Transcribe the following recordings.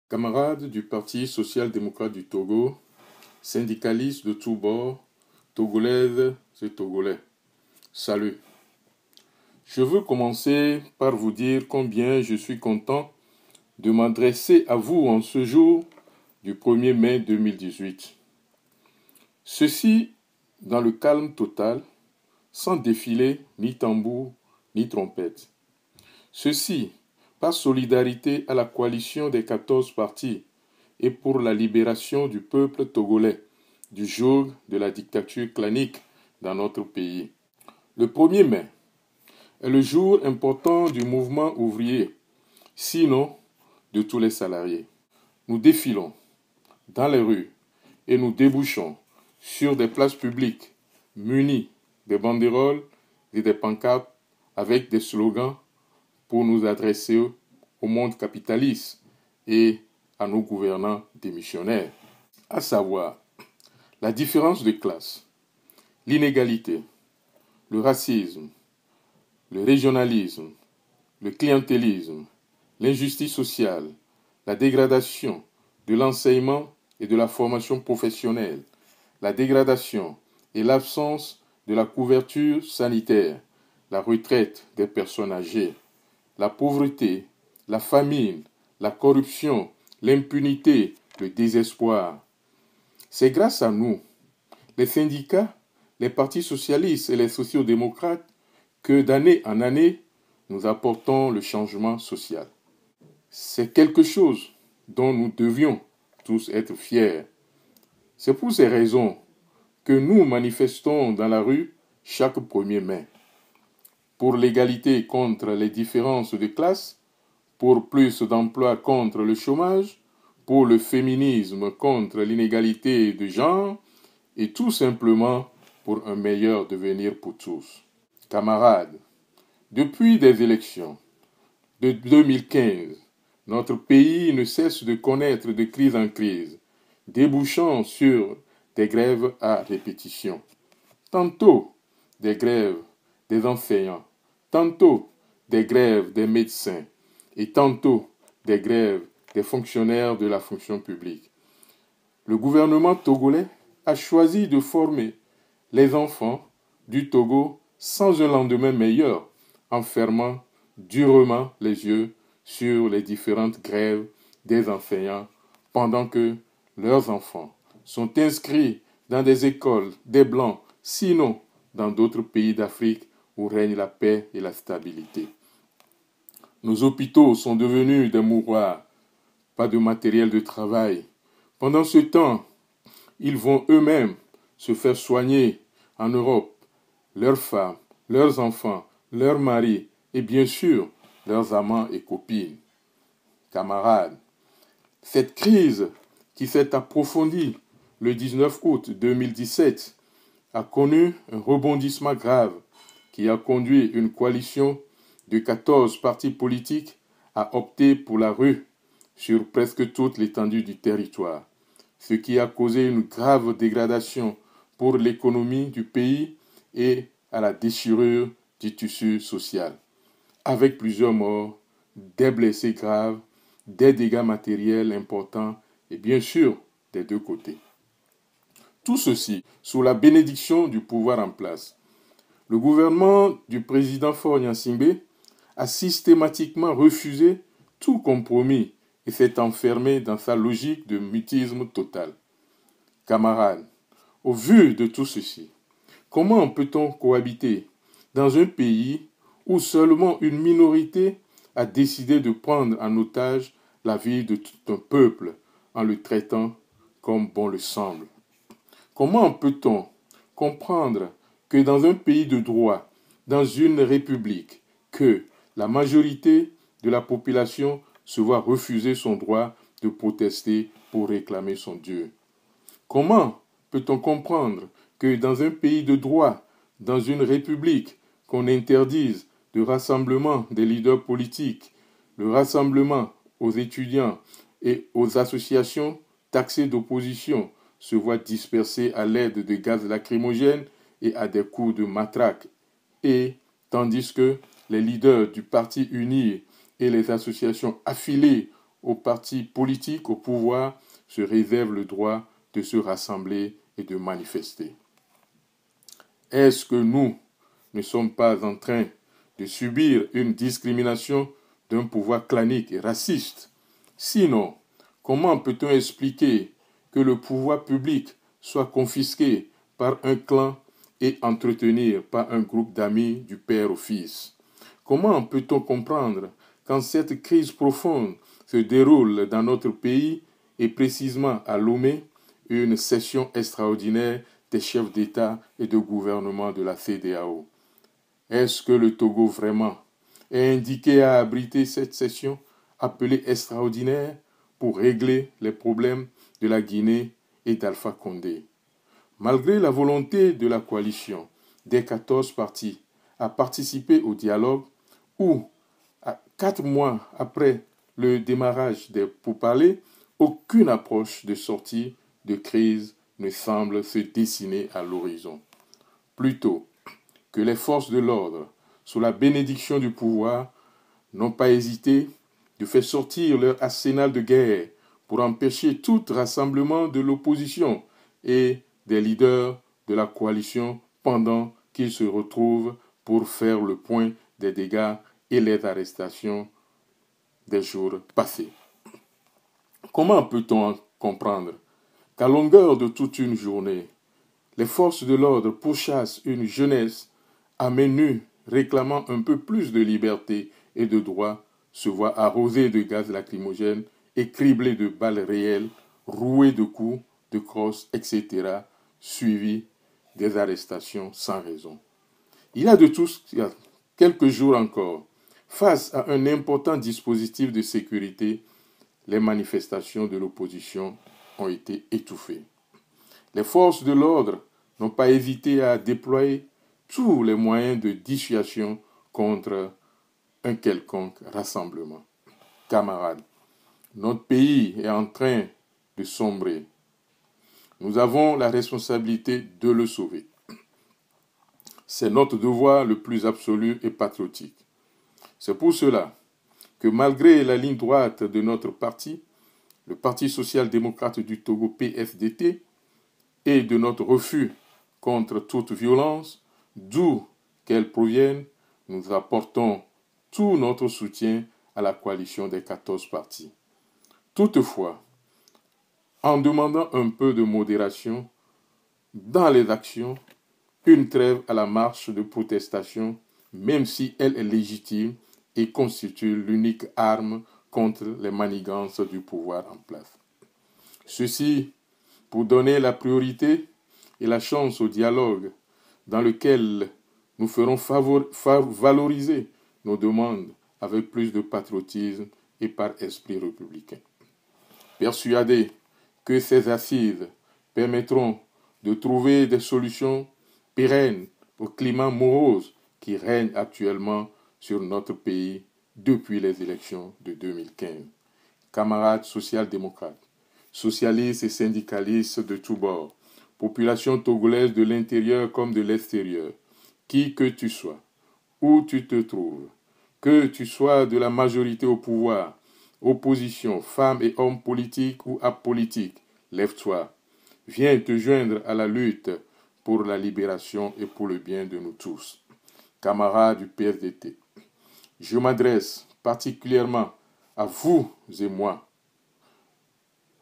Camarades du Parti social-démocrate du Togo, syndicalistes de tous bords, Togolaises et Togolais, salut. Je veux commencer par vous dire combien je suis content de m'adresser à vous en ce jour du 1er mai 2018. Ceci dans le calme total, sans défilé, ni tambour, ni trompette. Ceci par solidarité à la coalition des 14 partis et pour la libération du peuple togolais du joug de la dictature clanique dans notre pays. Le 1er mai est le jour important du mouvement ouvrier, sinon de tous les salariés. Nous défilons dans les rues et nous débouchons sur des places publiques munies des banderoles et des pancartes avec des slogans pour nous adresser au monde capitaliste et à nos gouvernants démissionnaires, à savoir la différence de classe, l'inégalité, le racisme, le régionalisme, le clientélisme, l'injustice sociale, la dégradation de l'enseignement et de la formation professionnelle, la dégradation et l'absence de la couverture sanitaire, la retraite des personnes âgées, la pauvreté, la famine, la corruption, l'impunité, le désespoir. C'est grâce à nous, les syndicats, les partis socialistes et les sociaux-démocrates, que d'année en année, nous apportons le changement social. C'est quelque chose dont nous devions tous être fiers. C'est pour ces raisons que nous manifestons dans la rue chaque 1er mai. Pour l'égalité contre les différences de classe, pour plus d'emplois contre le chômage, pour le féminisme contre l'inégalité de genre, et tout simplement pour un meilleur devenir pour tous. Camarades, depuis des élections de 2015, notre pays ne cesse de connaître de crise en crise, débouchant sur des grèves à répétition. Tantôt des grèves des enseignants, tantôt des grèves des médecins et tantôt des grèves des fonctionnaires de la fonction publique. Le gouvernement togolais a choisi de former les enfants du Togo sans un lendemain meilleur, en fermant durement les yeux sur les différentes grèves des enseignants pendant que leurs enfants sont inscrits dans des écoles des Blancs, sinon dans d'autres pays d'Afrique où règne la paix et la stabilité. Nos hôpitaux sont devenus des mouroirs, pas de matériel de travail. Pendant ce temps, ils vont eux-mêmes se faire soigner en Europe, leurs femmes, leurs enfants, leurs maris et bien sûr leurs amants et copines. Camarades, cette crise qui s'est approfondie le 19 août 2017 a connu un rebondissement grave qui a conduit une coalition de 14 partis politiques à opter pour la rue sur presque toute l'étendue du territoire, ce qui a causé une grave dégradation pour l'économie du pays et à la déchirure du tissu social, avec plusieurs morts, des blessés graves, des dégâts matériels importants et bien sûr des deux côtés. Tout ceci sous la bénédiction du pouvoir en place. Le gouvernement du président Faure Gnassingbé a systématiquement refusé tout compromis et s'est enfermé dans sa logique de mutisme total. Camarades, au vu de tout ceci, comment peut-on cohabiter dans un pays où seulement une minorité a décidé de prendre en otage la vie de tout un peuple en le traitant comme bon le semble? Comment peut-on comprendre que dans un pays de droit, dans une république, que la majorité de la population se voit refuser son droit de protester pour réclamer son Dieu? Comment peut-on comprendre que dans un pays de droit, dans une république, qu'on interdise le rassemblement des leaders politiques, le rassemblement aux étudiants et aux associations taxées d'opposition se voient dispersés à l'aide de gaz lacrymogènes et à des coups de matraque, et tandis que les leaders du Parti uni et les associations affiliées aux partis politiques au pouvoir se réserve le droit de se rassembler et de manifester. Est-ce que nous ne sommes pas en train de subir une discrimination d'un pouvoir clanique et raciste? Sinon, comment peut-on expliquer que le pouvoir public soit confisqué par un clan et entretenu par un groupe d'amis du père au fils? Comment peut-on comprendre quand cette crise profonde se déroule dans notre pays et précisément à Lomé, une session extraordinaire des chefs d'État et de gouvernement de la CEDEAO? Est-ce que le Togo vraiment est indiqué à abriter cette session appelée extraordinaire pour régler les problèmes de la Guinée et d'Alpha Condé? Malgré la volonté de la coalition des 14 partis à participer au dialogue, où, 4 mois après le démarrage des pourparlers, aucune approche de sortie de crise ne semble se dessiner à l'horizon. Plutôt que les forces de l'ordre, sous la bénédiction du pouvoir, n'ont pas hésité de faire sortir leur arsenal de guerre pour empêcher tout rassemblement de l'opposition et des leaders de la coalition pendant qu'ils se retrouvent pour faire le point des dégâts et les arrestations des jours passés. Comment peut-on comprendre qu'à longueur de toute une journée, les forces de l'ordre pourchassent une jeunesse à main nue réclamant un peu plus de liberté et de droit, se voient arrosés de gaz lacrymogène et criblés de balles réelles, roués de coups, de crosses, etc., suivis des arrestations sans raison? Il y a de tout quelques jours encore, face à un important dispositif de sécurité, les manifestations de l'opposition ont été étouffées. Les forces de l'ordre n'ont pas hésité à déployer tous les moyens de dissuasion contre un quelconque rassemblement. Camarades, notre pays est en train de sombrer. Nous avons la responsabilité de le sauver. C'est notre devoir le plus absolu et patriotique. C'est pour cela que malgré la ligne droite de notre parti, le Parti social-démocrate du Togo PFDT, et de notre refus contre toute violence, d'où qu'elle provienne, nous apportons tout notre soutien à la coalition des 14 partis. Toutefois, en demandant un peu de modération dans les actions, une trêve à la marche de protestation, même si elle est légitime et constitue l'unique arme contre les manigances du pouvoir en place. Ceci pour donner la priorité et la chance au dialogue dans lequel nous ferons valoriser nos demandes avec plus de patriotisme et par esprit républicain. Persuadés que ces assises permettront de trouver des solutions pérennes au climat morose qui règne actuellement sur notre pays depuis les élections de 2015. Camarades social-démocrates, socialistes et syndicalistes de tous bords, population togolaise de l'intérieur comme de l'extérieur, qui que tu sois, où tu te trouves, que tu sois de la majorité au pouvoir, opposition, femmes et hommes politiques ou apolitiques, lève-toi, viens te joindre à la lutte pour la libération et pour le bien de nous tous. Camarades du PFDT, je m'adresse particulièrement à vous et moi.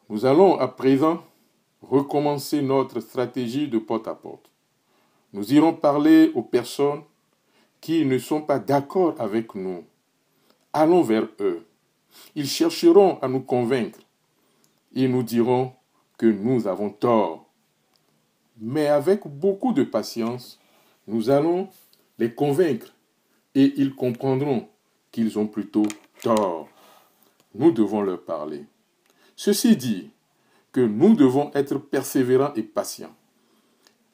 Nous allons à présent recommencer notre stratégie de porte-à-porte. Nous irons parler aux personnes qui ne sont pas d'accord avec nous. Allons vers eux. Ils chercheront à nous convaincre. Ils nous diront que nous avons tort. Mais avec beaucoup de patience, nous allons les convaincre et ils comprendront qu'ils ont plutôt tort. Nous devons leur parler. Ceci dit, que nous devons être persévérants et patients.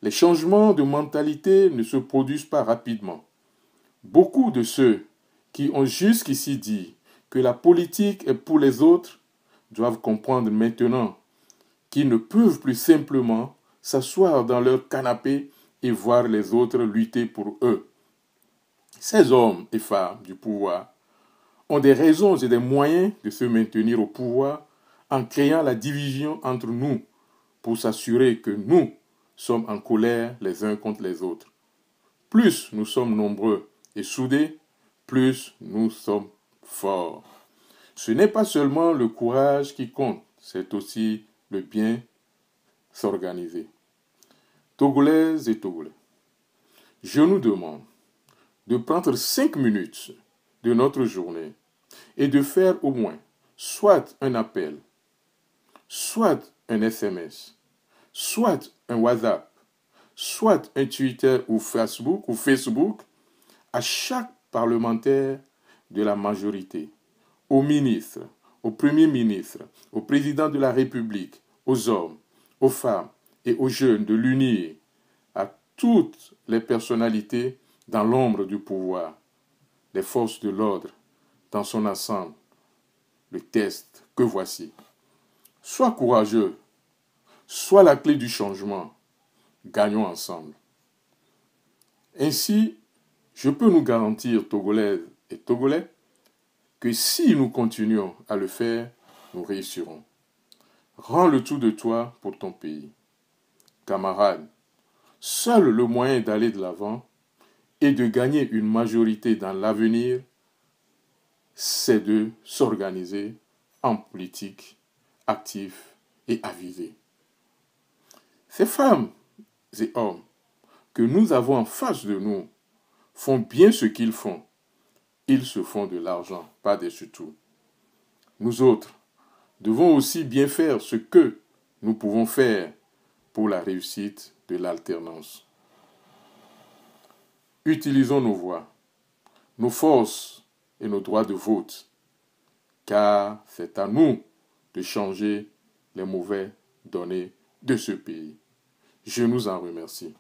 Les changements de mentalité ne se produisent pas rapidement. Beaucoup de ceux qui ont jusqu'ici dit que la politique est pour les autres doivent comprendre maintenant qu'ils ne peuvent plus simplement s'asseoir dans leur canapé et voir les autres lutter pour eux. Ces hommes et femmes du pouvoir ont des raisons et des moyens de se maintenir au pouvoir en créant la division entre nous pour s'assurer que nous sommes en colère les uns contre les autres. Plus nous sommes nombreux et soudés, plus nous sommes forts. Ce n'est pas seulement le courage qui compte, c'est aussi le bien s'organiser. Togolaises et Togolais, je nous demande de prendre 5 minutes de notre journée et de faire au moins soit un appel, soit un SMS, soit un WhatsApp, soit un Twitter ou Facebook à chaque parlementaire de la majorité, aux ministres, au Premier ministre, au président de la République, aux hommes, aux femmes et aux jeunes de l'unir, à toutes les personnalités dans l'ombre du pouvoir, les forces de l'ordre dans son ensemble. Le test que voici. Sois courageux, sois la clé du changement. Gagnons ensemble. Ainsi, je peux nous garantir, Togolaises et Togolais, que si nous continuons à le faire, nous réussirons. Rends le tout de toi pour ton pays. Camarades, seul le moyen d'aller de l'avant et de gagner une majorité dans l'avenir, c'est de s'organiser en politique actif et avisé. Ces femmes et hommes que nous avons en face de nous font bien ce qu'ils font. Ils se font de l'argent, pas des surtout. Nous autres devons aussi bien faire ce que nous pouvons faire pour la réussite de l'alternance. Utilisons nos voix, nos forces et nos droits de vote, car c'est à nous de changer les mauvais données de ce pays. Je nous en remercie.